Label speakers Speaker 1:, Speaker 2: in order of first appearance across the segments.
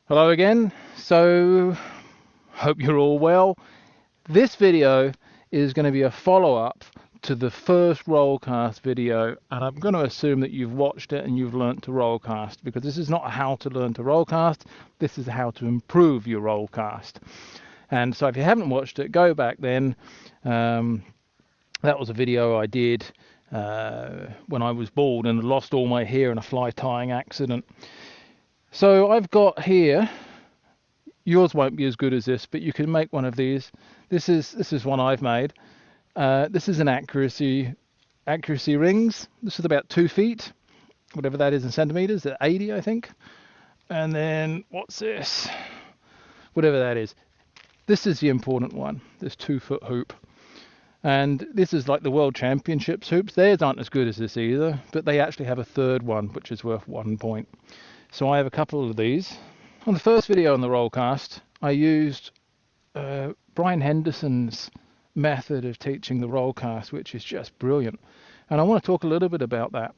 Speaker 1: Hello again. So, hope you're all well. This video is going to be a follow-up to the first rollcast video, and I'm going to assume that you've watched it and you've learned to rollcast, because this is not how to learn to rollcast, this is how to improve your rollcast. And so if you haven't watched it, go back then. That was a video I did when I was bald and lost all my hair in a fly tying accident. So I've got here, yours won't be as good as this, but you can make one of these. This is one I've made. This is an accuracy rings. This is about 2 feet, whatever that is in centimeters, at 80 I think. And then what's this? Whatever that is. This is the important one, this 2-foot hoop. And this is like the World Championships hoops. Theirs aren't as good as this either, but they actually have a third one, which is worth 1 point. So I have a couple of these. On the first video on the rollcast, I used Brian Henderson's method of teaching the rollcast, which is just brilliant. And I want to talk a little bit about that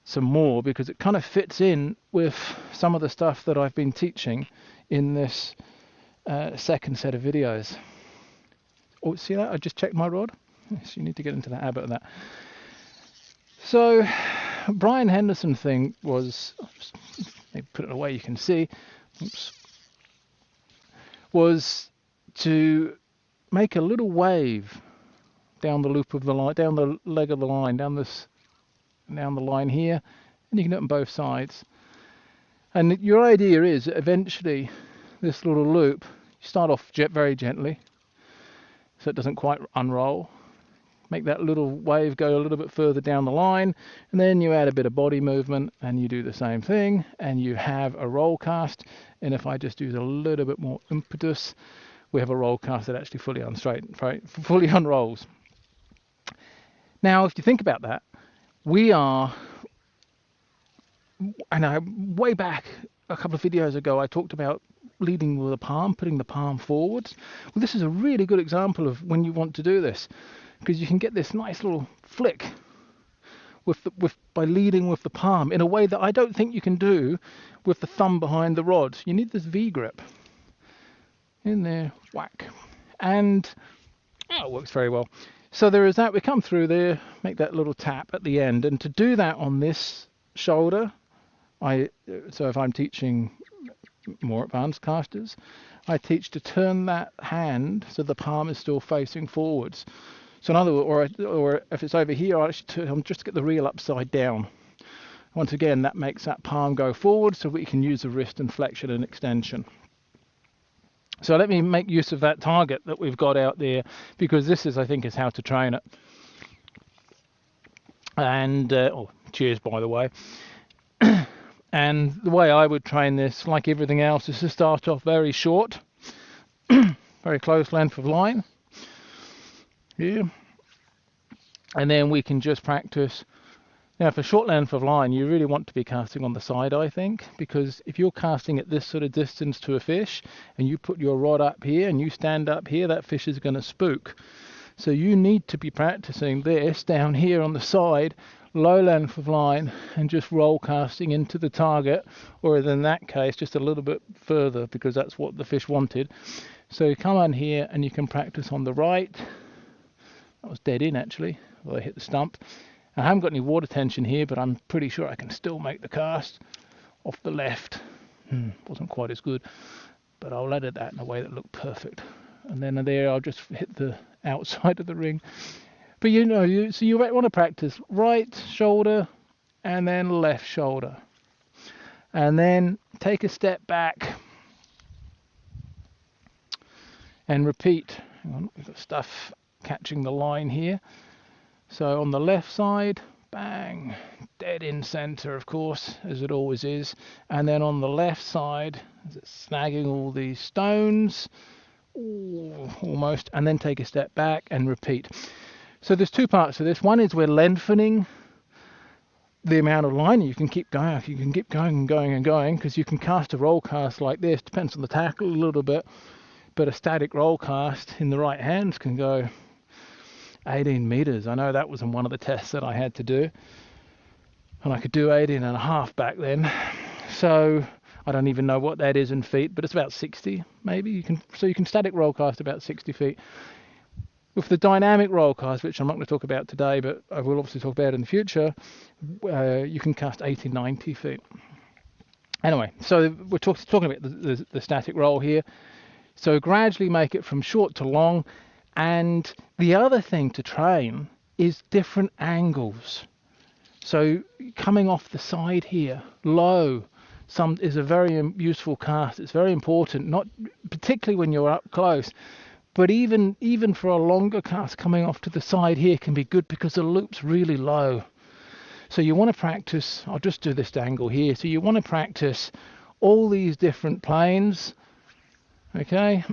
Speaker 1: some more, because it kind of fits in with some of the stuff that I've been teaching in this second set of videos. Oh, see that? I just checked my rod. Yes, you need to get into the habit of that. So Brian Henderson thing was, just put it away, you can see, oops, was to make a little wave down the loop of the line, down the leg of the line, down the line here, and you can do it on both sides. And your idea is that eventually this little loop, you start off very gently, so it doesn't quite unroll. Make that little wave go a little bit further down the line, and then you add a bit of body movement and you do the same thing, and you have a roll cast. And if I just use a little bit more impetus, we have a roll cast that actually fully unrolls. Now, if you think about that, we are, I know, way back a couple of videos ago, I talked about leading with the palm, putting the palm forwards. Well, this is a really good example of when you want to do this, because you can get this nice little flick by leading with the palm in a way that I don't think you can do with the thumb behind the rod. You need this V grip. In there, whack. And it works very well. So there is that. We come through there, make that little tap at the end. And to do that on this shoulder, so if I'm teaching more advanced casters, I teach to turn that hand so the palm is still facing forwards. So in other words, or if it's over here, I actually just get the reel upside down. Once again, that makes that palm go forward so we can use the wrist and flexion and extension. So let me make use of that target that we've got out there, because this is, I think, is how to train it. And, cheers, by the way. And the way I would train this, like everything else, is to start off very short, very close length of line here, and then we can just practice. Now, for short length of line, you really want to be casting on the side, I think, because if you're casting at this sort of distance to a fish and you put your rod up here and you stand up here, that fish is going to spook. So you need to be practicing this down here on the side, low length of line, and just roll casting into the target, or in that case just a little bit further, because that's what the fish wanted. So you come on here and you can practice on the right. That was dead in actually, well, I hit the stump. I haven't got any water tension here, but I'm pretty sure I can still make the cast off the left. Wasn't quite as good, but I'll edit that in a way that looked perfect. And then there I'll just hit the outside of the ring. But you know, so you want to practice right shoulder and then left shoulder. And then take a step back and repeat. Hang on, we've got stuff catching the line here. So on the left side, bang, dead in center, of course, as it always is. And then on the left side, as it's snagging all these stones, almost, and then take a step back and repeat. So there's two parts to this. One is we're lengthening the amount of line. You can keep going. You can keep going and going and going, because you can cast a roll cast like this. Depends on the tackle a little bit, but a static roll cast in the right hands can go 18 meters. I know that was in one of the tests that I had to do, and I could do 18 and a half back then. So I don't even know what that is in feet, but it's about 60 maybe. You can static roll cast about 60 feet. With the dynamic roll cast, which I'm not going to talk about today, but I will obviously talk about in the future, you can cast 80, 90 feet. Anyway, so we're talking about the static roll here. So gradually make it from short to long. And the other thing to train is different angles. So coming off the side here, low, is a very useful cast. It's very important, not particularly when you're up close, but even for a longer cast, coming off to the side here can be good because the loop's really low. So you want to practice, I'll just do this angle here. So you want to practice all these different planes, okay?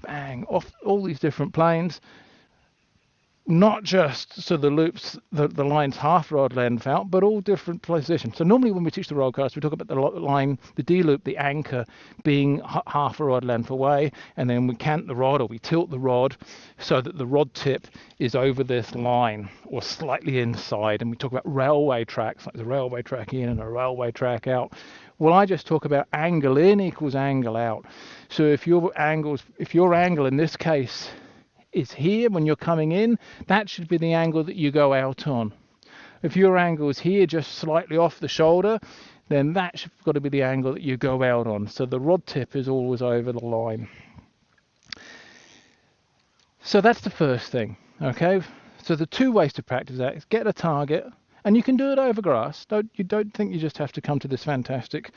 Speaker 1: Bang, off all these different planes. Not just so the loops, the line's half rod length out, but all different positions. So normally when we teach the roll cast, we talk about the line, the D loop, the anchor being half a rod length away, and then we cant the rod or we tilt the rod so that the rod tip is over this line or slightly inside. And we talk about railway tracks, like the railway track in and a railway track out. Well, I just talk about angle in equals angle out. So if your angle in this case is here when you're coming in, that should be the angle that you go out on. If your angle is here, just slightly off the shoulder, then that's got to be the angle that you go out on. So the rod tip is always over the line. So that's the first thing, okay? So the two ways to practice that is get a target, and you can do it over grass. You don't think you just have to come to this fantastic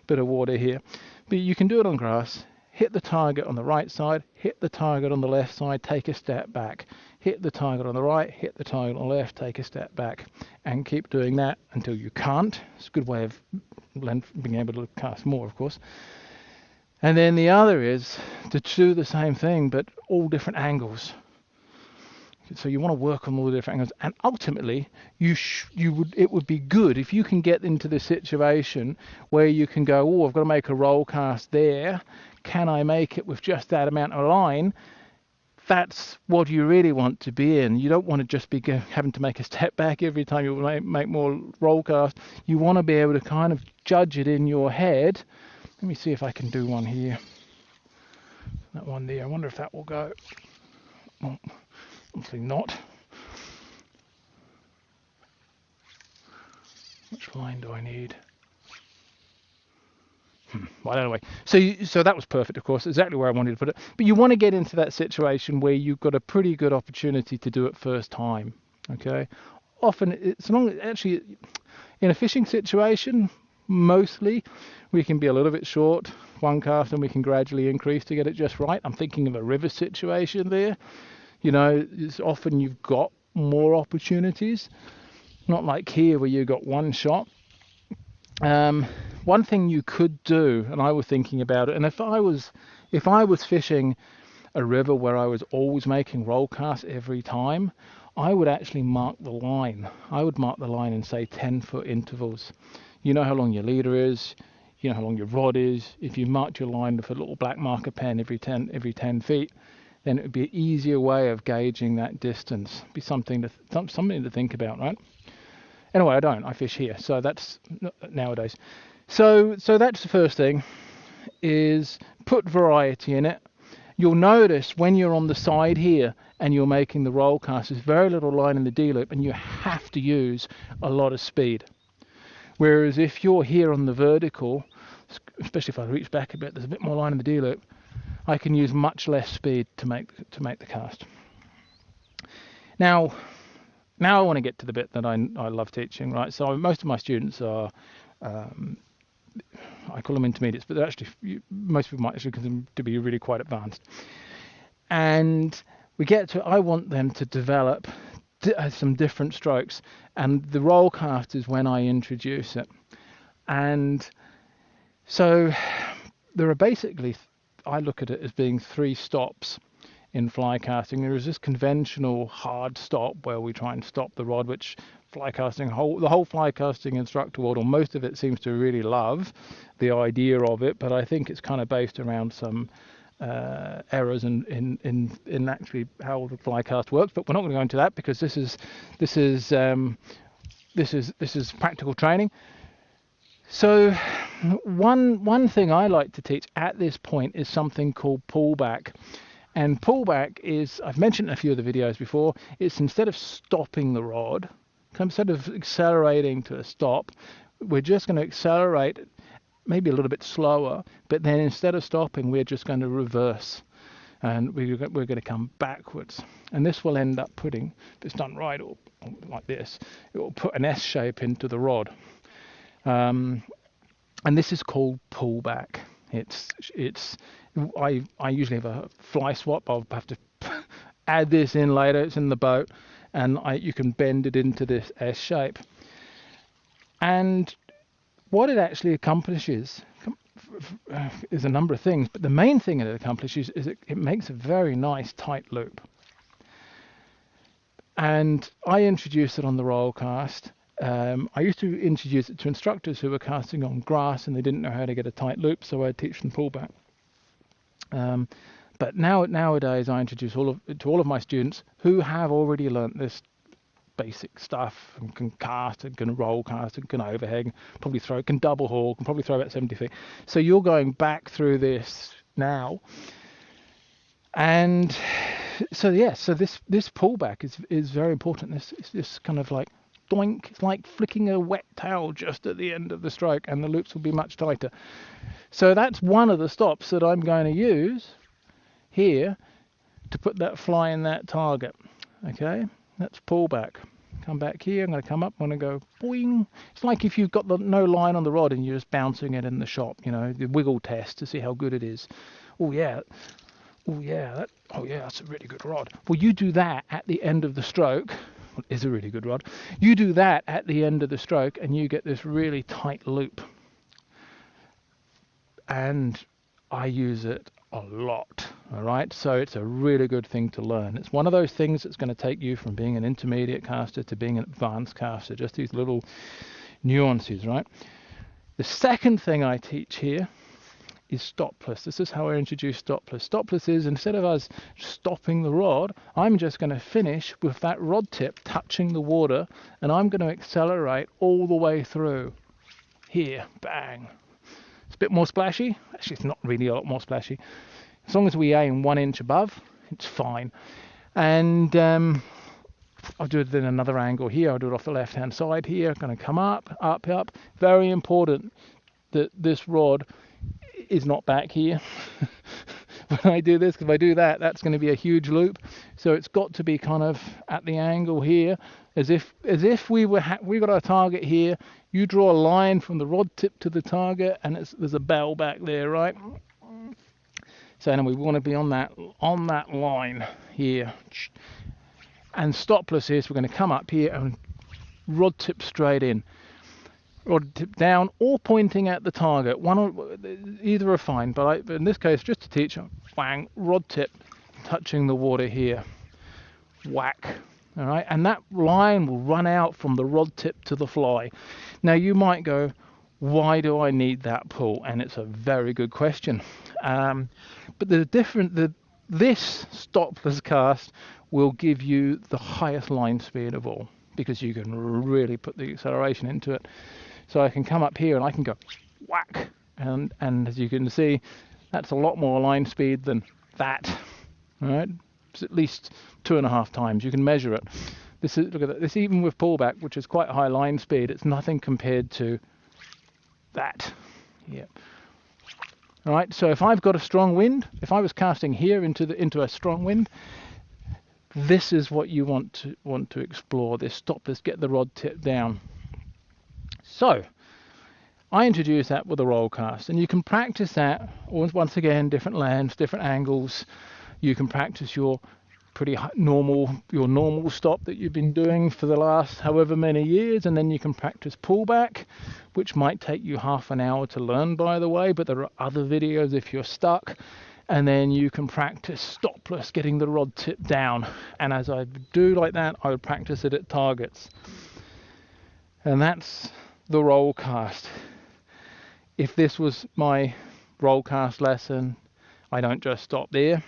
Speaker 1: bit of water here, but you can do it on grass. Hit the target on the right side, hit the target on the left side, take a step back. Hit the target on the right, hit the target on the left, take a step back. And keep doing that until you can't. It's a good way of being able to cast more, of course. And then the other is to do the same thing, but all different angles. So you want to work on all the different angles, and ultimately, it would be good if you can get into the situation where you can go, oh, I've got to make a roll cast there. Can I make it with just that amount of line? That's what you really want to be in. You don't want to just be having to make a step back every time you make more roll cast. You want to be able to kind of judge it in your head. Let me see if I can do one here. That one there. I wonder if that will go. Well, obviously not. Which line do I need? Well, anyway, so that was perfect, of course, exactly where I wanted to put it. But you want to get into that situation where you've got a pretty good opportunity to do it first time, okay? Often, it's actually, in a fishing situation, mostly, we can be a little bit short, one cast, and we can gradually increase to get it just right. I'm thinking of a river situation there. You know, it's often you've got more opportunities, not like here where you've got one shot. One thing you could do, and I was thinking about it, and if I was fishing a river where I was always making roll casts every time, I would actually mark the line. I would mark the line in, say, 10-foot intervals. You know how long your leader is, you know how long your rod is. If you marked your line with a little black marker pen every 10 feet, then it would be an easier way of gauging that distance. Be something to think about, right? Anyway, I don't. I fish here, so that's nowadays. So that's the first thing, is put variety in it. You'll notice when you're on the side here and you're making the roll cast, there's very little line in the D loop, and you have to use a lot of speed. Whereas if you're here on the vertical, especially if I reach back a bit, there's a bit more line in the D loop. I can use much less speed to make the cast. Now I want to get to the bit that I love teaching, right? So most of my students are, I call them intermediates, but they're actually, most people might actually consider them to be really quite advanced. And I want them to develop some different strokes, and the roll cast is when I introduce it. And so there are basically, I look at it as being 3 stops in fly casting. There is this conventional hard stop where we try and stop the rod, which the whole fly casting instructor world, or most of it, seems to really love the idea of it, but I think it's kind of based around some errors in actually how the fly cast works. But we're not going to go into that because this is practical training. So one thing I like to teach at this point is something called pullback. And pullback is, I've mentioned in a few of the videos before, it's instead of stopping the rod, instead of accelerating to a stop, we're just going to accelerate maybe a little bit slower, but then instead of stopping, we're just going to reverse. And we're going to come backwards. And this will end up putting, if it's done right, or like this, it will put an S shape into the rod. And this is called pullback. I usually have a fly swap. I'll have to add this in later. It's in the boat, and you can bend it into this S shape. And what it actually accomplishes is a number of things, but the main thing it accomplishes is it makes a very nice tight loop. And I introduced it on the roll cast. I used to introduce it to instructors who were casting on grass and they didn't know how to get a tight loop, so I'd teach them pullback. But nowadays I introduce to all of my students who have already learnt this basic stuff and can cast and can roll cast and can overhang, probably throw, can double haul, can probably throw about 70 feet. So you're going back through this now. And so so this pullback is very important. This kind of like doink, it's like flicking a wet towel just at the end of the stroke, and the loops will be much tighter. So that's one of the stops that I'm going to use here to put that fly in that target. Okay, that's pullback. Come back here, I'm going to come up, I'm going to go boing. It's like if you've got no line on the rod and you're just bouncing it in the shop, you know, the wiggle test to see how good it is. Oh yeah, that's a really good rod. Well, you do that at the end of the stroke. Well, it is a really good rod. You do that at the end of the stroke and you get this really tight loop. And I use it a lot. All right, so it's a really good thing to learn. It's one of those things that's going to take you from being an intermediate caster to being an advanced caster, just these little nuances, right? The second thing I teach here is stopless. This is how I introduce stopless. Stopless is, instead of us stopping the rod, I'm just going to finish with that rod tip touching the water, and I'm going to accelerate all the way through. Here, bang. It's a bit more splashy. Actually, it's not really a lot more splashy. As long as we aim 1 inch above, it's fine. And I'll do it in another angle here. I'll do it off the left-hand side here. I'm going to come up, up, up. Very important that this rod is not back here when I do this, because if I do that, that's going to be a huge loop. So it's got to be kind of at the angle here, as if we got our target here. You draw a line from the rod tip to the target, and there's a bell back there, right? So then we want to be on that line here. And stopless is we're going to come up here and rod tip straight in. Rod tip down or pointing at the target. Either are fine, but in this case, just to teach, whang, rod tip touching the water here. Whack. All right, and that line will run out from the rod tip to the fly. Now you might go, why do I need that pull? And it's a very good question. But this stopless cast will give you the highest line speed of all, because you can really put the acceleration into it. So I can come up here and I can go whack, and as you can see, that's a lot more line speed than that. All right, it's at least 2.5 times. You can measure it. Look at that. This, even with pullback, which is quite high line speed, it's nothing compared to that. Yeah. All right. So if I've got a strong wind, if I was casting here into a strong wind, this is what you want to explore. This stopless, get the rod tip down. So I introduce that with a roll cast, and you can practice that once again, different lands, different angles. You can practice your normal stop that you've been doing for the last however many years, and then you can practice pullback, which might take you half an hour to learn, by the way, but there are other videos if you're stuck. And then you can practice stopless, getting the rod tip down. And as I do like that, I would practice it at targets. And that's the roll cast. If this was my roll cast lesson, I don't just stop there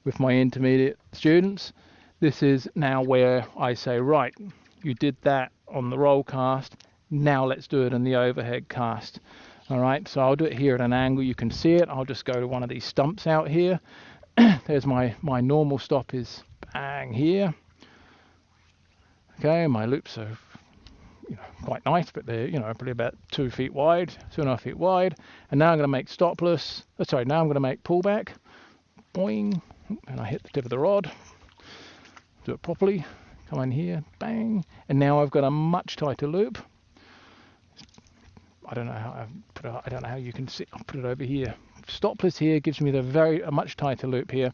Speaker 1: with my intermediate students. This is now where I say, right, you did that on the roll cast. Now let's do it in the overhead cast. All right, so I'll do it here at an angle. You can see it. I'll just go to one of these stumps out here. There's my normal stop is bang here. Okay, my loops are quite nice, but they're probably about 2 feet wide, 2.5 feet wide. And now I'm going to make stopless. Sorry, now I'm going to make pullback. Boing, and I hit the tip of the rod. Do it properly. Come in here, bang, and now I've got a much tighter loop. I don't know how I don't know how you can see. I'll put it over here. Stopless here gives me a much tighter loop here.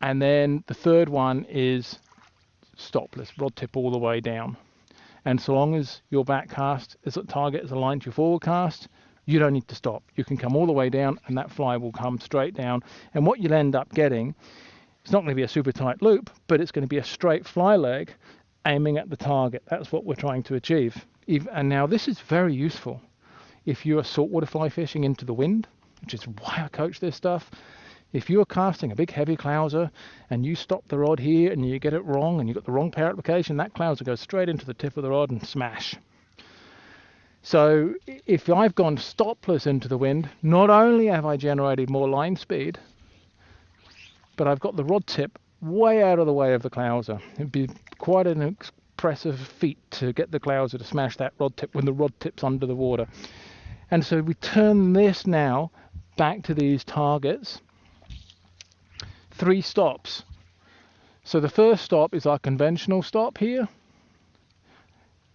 Speaker 1: And then the third one is stopless, rod tip all the way down. And so long as your back cast target is aligned to your forward cast, you don't need to stop. You can come all the way down and that fly will come straight down. And what you'll end up getting, it's not going to be a super tight loop, but it's going to be a straight fly leg aiming at the target. That's what we're trying to achieve. And now this is very useful if you're saltwater fly fishing into the wind, which is why I coach this stuff. If you're casting a big heavy clouser and you stop the rod here and you get it wrong and you've got the wrong pair application, that clouser goes straight into the tip of the rod and smash. So if I've gone stopless into the wind, not only have I generated more line speed, but I've got the rod tip way out of the way of the clouser. It'd be quite an impressive feat to get the clouser to smash that rod tip when the rod tip's under the water. And so we turn this now back to these targets. 3 stops. So the first stop is our conventional stop here.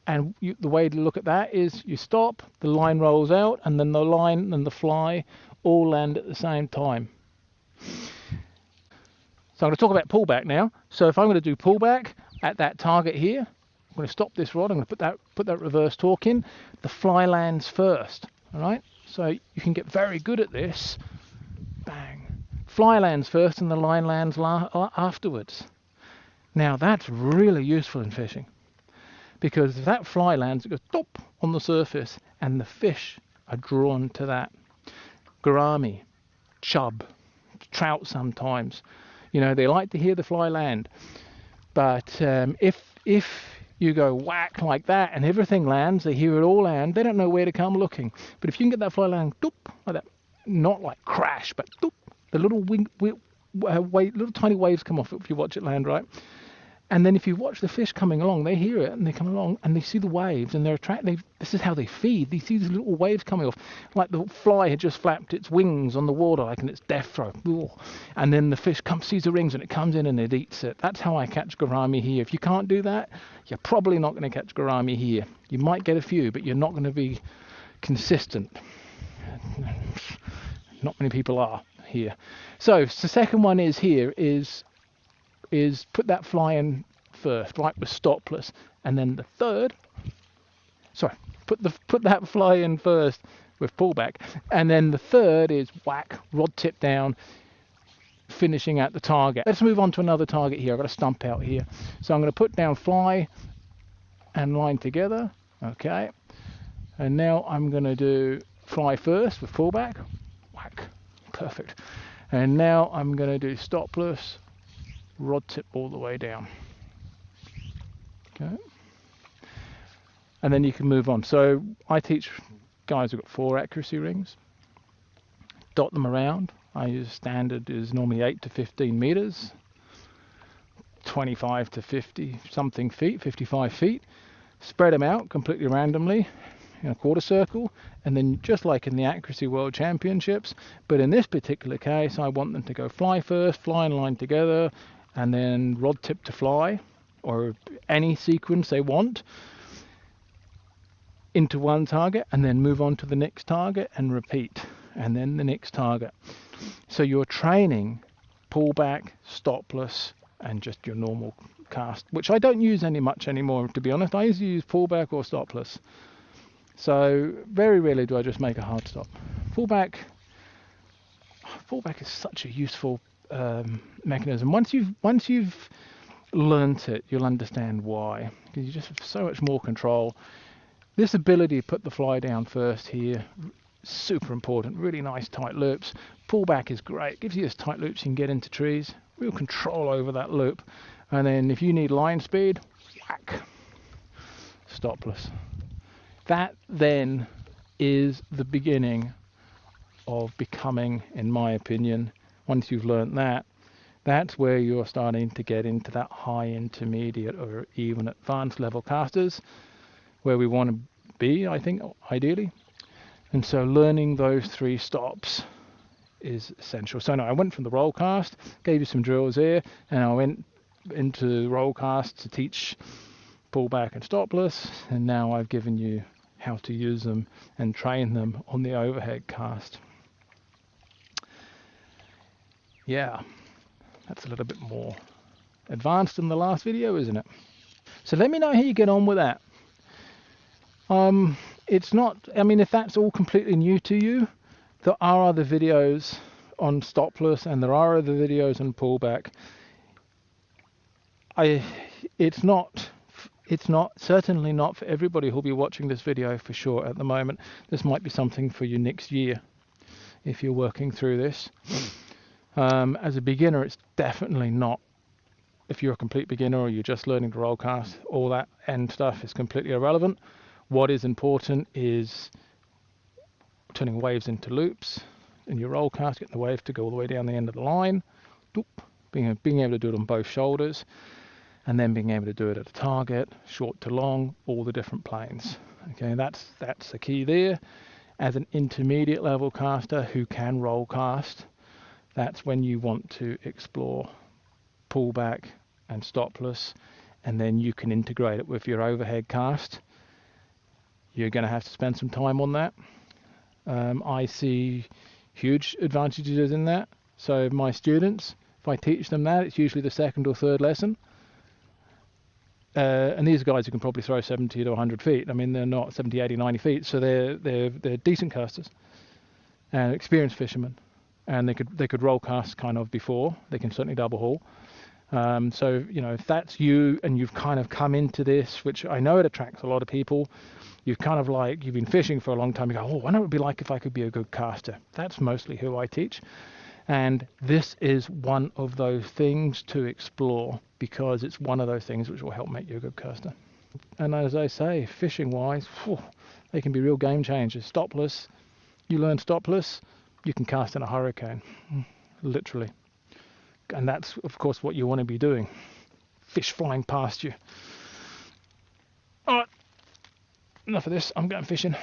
Speaker 1: And the way to look at that is you stop, the line rolls out, and then the line and the fly all land at the same time. So I'm going to talk about pullback now. So if I'm going to do pullback at that target here, I'm going to stop this rod, I'm going to put that reverse torque in, the fly lands first, all right? So you can get very good at this. Bang. Fly lands first and the line lands afterwards. Now that's really useful in fishing, because if that fly lands, it goes top on the surface and the fish are drawn to that. Gourami, chub, trout sometimes, they like to hear the fly land. But if you go whack like that and everything lands, they hear it all land, they don't know where to come looking. But if you can get that fly land doop, like that, not like crash, but doop, the little little tiny waves come off if you watch it land right. And then if you watch the fish coming along, they hear it and they come along and they see the waves and they're attracted. This is how they feed. They see these little waves coming off, like the fly had just flapped its wings on the water, like in its death throw. And then the fish sees the rings and it comes in and it eats it. That's how I catch gourami here. If you can't do that, you're probably not going to catch gourami here. You might get a few, but you're not going to be consistent. Not many people are here. So the second one is here is put that fly in first, right, with stopless, and then the third, put that fly in first with pullback, and then the third is whack, rod tip down, finishing at the target. Let's move on to another target here. I've got a stump out here, so I'm going to put down fly and line together, okay, and now I'm going to do fly first with pullback, whack, perfect, and now I'm going to do stopless, rod tip all the way down. Okay. And then you can move on. So I teach guys who've got 4 accuracy rings. Dot them around. I use standard is normally 8 to 15 meters, 25 to 50 something feet, 55 feet. Spread them out completely randomly in a quarter circle, and then just like in the accuracy world championships, but in this particular case I want them to go fly first, fly and line together, and then rod tip to fly, or any sequence they want, into one target, and then move on to the next target and repeat, and then the next target. So you're training pullback, stopless, and just your normal cast, which I don't use much anymore, to be honest. I usually use pullback or stopless. So very rarely do I just make a hard stop. Pullback is such a useful mechanism. Once you've learnt it, you'll understand why, because you just have so much more control. This ability to put the fly down first here, super important. Really nice tight loops. Pullback is great, gives you this tight loops you can get into trees, real control over that loop. And then if you need line speed, whack. stopless. That then is the beginning of becoming, in my opinion, once you've learned that, that's where you're starting to get into that high intermediate or even advanced level casters where we want to be, I think, ideally. And so learning those 3 stops is essential. So no, I went from the roll cast, gave you some drills here, and I went into roll cast to teach pullback and stopless, and now I've given you how to use them and train them on the overhead cast. Yeah, that's a little bit more advanced than the last video, isn't it? So let me know how you get on with that. It's not, I mean, if that's all completely new to you, there are other videos on stopless and there are other videos on pullback. It's certainly not for everybody who'll be watching this video for sure at the moment. This might be something for you next year if you're working through this. As a beginner, it's definitely not. If you're a complete beginner or you're just learning to roll cast, all that end stuff is completely irrelevant. What is important is turning waves into loops in your roll cast, getting the wave to go all the way down the end of the line, being able to do it on both shoulders, and then being able to do it at a target, short to long, all the different planes. Okay, that's the key there. As an intermediate level caster who can roll cast, that's when you want to explore pullback and stopless, and then you can integrate it with your overhead cast. You're going to have to spend some time on that. I see huge advantages in that. So my students, if I teach them that, it's usually the 2nd or 3rd lesson. And these guys who can probably throw 70 to 100 feet. I mean, they're not 70, 80, 90 feet, so they're decent casters and experienced fishermen. And they could roll cast kind of before. They can certainly double haul. So, you know, if that's you and you've kind of come into this, which I know it attracts a lot of people, you've been fishing for a long time, you go, oh, I know what it would be like if I could be a good caster. That's mostly who I teach. And this is one of those things to explore because it's one of those things which will help make you a good caster. And as I say, fishing wise, they can be real game changers. Stopless, you learn stopless, you can cast in a hurricane, literally. And that's, of course, what you want to be doing. Fish flying past you. All right, enough of this. I'm going fishing.